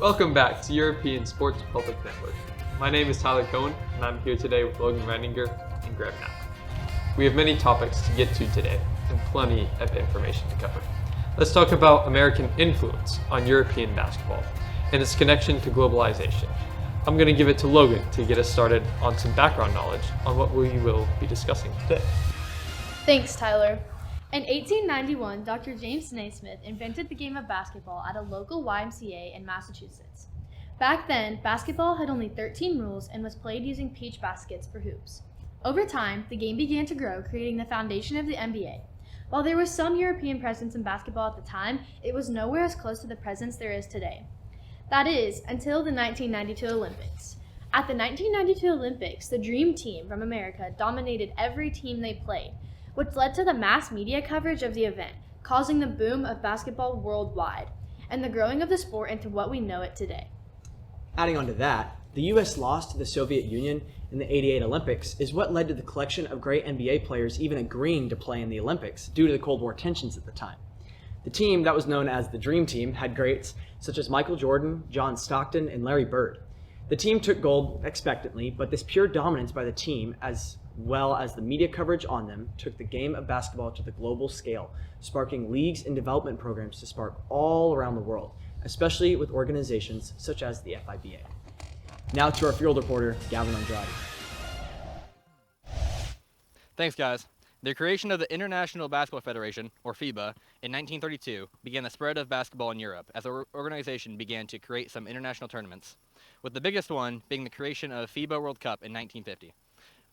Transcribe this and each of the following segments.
Welcome back to European Sports Public Network. My name is Tyler Cohen, and I'm here today with Logan Reininger and Graham Knapp. We have many topics to get to today, and plenty of information to cover. Let's talk about American influence on European basketball and its connection to globalization. I'm going to give it to Logan to get us started on some background knowledge on what we will be discussing today. Thanks, Tyler. In 1891, Dr. James Naismith invented the game of basketball at a local YMCA in Massachusetts. Back then, basketball had only 13 rules and was played using peach baskets for hoops. Over time, the game began to grow, creating the foundation of the NBA. While there was some European presence in basketball at the time, it was nowhere as close to the presence there is today. That is, until the 1992 Olympics. At the 1992 Olympics, the Dream Team from America dominated every team they played, which led to the mass media coverage of the event, causing the boom of basketball worldwide, and the growing of the sport into what we know it today. Adding on to that, the U.S. loss to the Soviet Union in the '88 Olympics is what led to the collection of great NBA players even agreeing to play in the Olympics due to the Cold War tensions at the time. The team that was known as the Dream Team had greats such as Michael Jordan, John Stockton, and Larry Bird. The team took gold expectantly, but this pure dominance by the team, as well as the media coverage on them, took the game of basketball to the global scale, sparking leagues and development programs to spark all around the world, especially with organizations such as the FIBA. Now to our field reporter, Gavin Andrade. Thanks, guys. The creation of the International Basketball Federation, or FIBA, in 1932 began the spread of basketball in Europe as the organization began to create some international tournaments, with the biggest one being the creation of FIBA World Cup in 1950.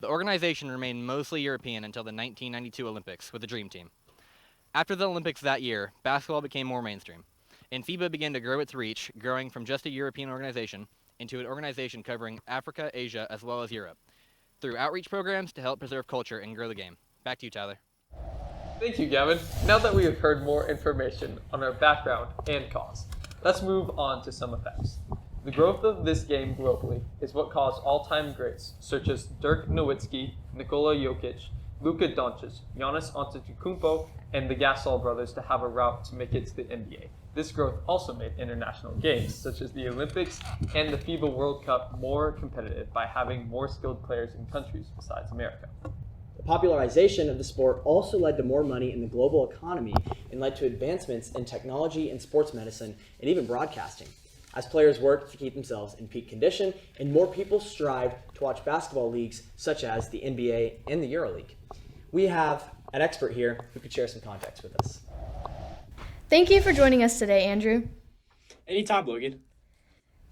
The organization remained mostly European until the 1992 Olympics with the Dream Team. After the Olympics that year, basketball became more mainstream, and FIBA began to grow its reach, growing from just a European organization into an organization covering Africa, Asia, as well as Europe, through outreach programs to help preserve culture and grow the game. Back to you, Tyler. Thank you, Gavin. Now that we have heard more information on our background and cause, let's move on to some effects. The growth of this game globally is what caused all-time greats such as Dirk Nowitzki, Nikola Jokic, Luka Doncic, Giannis Antetokounmpo, and the Gasol brothers to have a route to make it to the NBA. This growth also made international games such as the Olympics and the FIBA World Cup more competitive by having more skilled players in countries besides America. The popularization of the sport also led to more money in the global economy and led to advancements in technology and sports medicine and even broadcasting, as players worked to keep themselves in peak condition and more people strived to watch basketball leagues such as the NBA and the EuroLeague. We have an expert here who could share some context with us. Thank you for joining us today, Andrew. Anytime, Logan.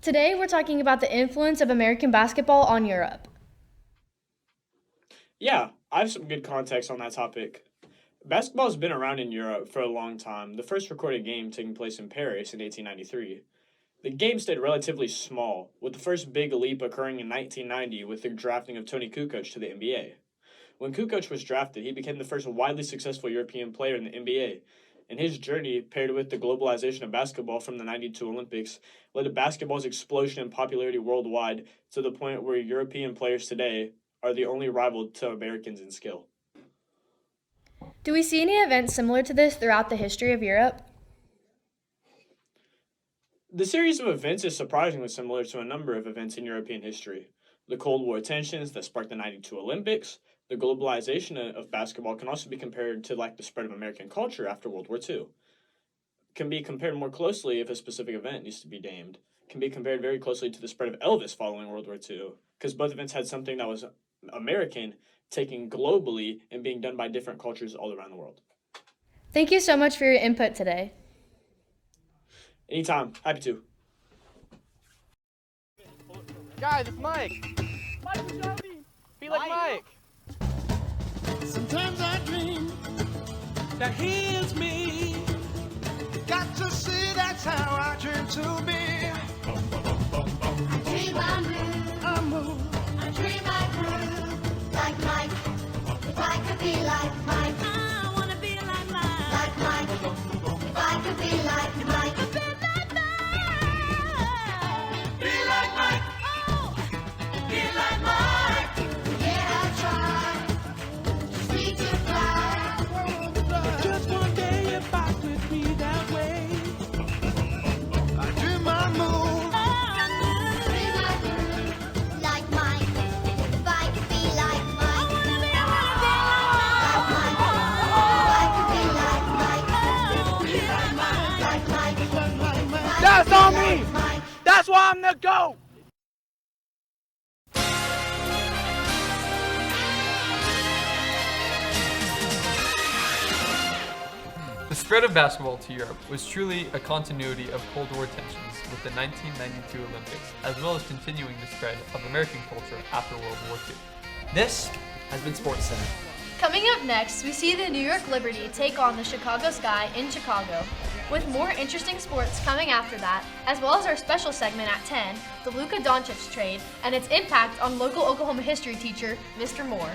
Today, we're talking about the influence of American basketball on Europe. Yeah, I have some good context on that topic. Basketball has been around in Europe for a long time, the first recorded game taking place in Paris in 1893. The game stayed relatively small, with the first big leap occurring in 1990 with the drafting of Toni Kukoc to the NBA. When Kukoc was drafted, he became the first widely successful European player in the NBA, and his journey, paired with the globalization of basketball from the '92 Olympics, led to basketball's explosion in popularity worldwide to the point where European players today are the only rival to Americans in skill. Do we see any events similar to this throughout the history of Europe? The series of events is surprisingly similar to a number of events in European history. The Cold War tensions that sparked the '92 Olympics, the globalization of basketball can also be compared to the spread of American culture after World War II. Can be compared more closely if a specific event needs to be named. Can be compared very closely to the spread of Elvis following World War II, because both events had something that was American taken globally and being done by different cultures all around the world. Thank you so much for your input today. Anytime. Happy to. Guys, it's Mike. Be like Mike. Sometimes I dream that here's me. Got to see that's how I dream to be. I dream I move, I move. I dream I groove, like Mike. If I could be like Mike, I wanna be like Mike. like Mike. If I could be like Mike, Be like Mike. oh, Be like Mike. yeah I try. Just need to fly. Just one day if I could be that way. I dream I move. on me. Mike. That's why I'm the GOAT. The spread of basketball to Europe was truly a continuity of Cold War tensions with the 1992 Olympics, as well as continuing the spread of American culture after World War II. This has been Sports Center. Coming up next, we see the New York Liberty take on the Chicago Sky in Chicago. With more interesting sports coming after that, as well as our special segment at 10, the Luka Doncic trade and its impact on local Oklahoma history teacher, Mr. Moore.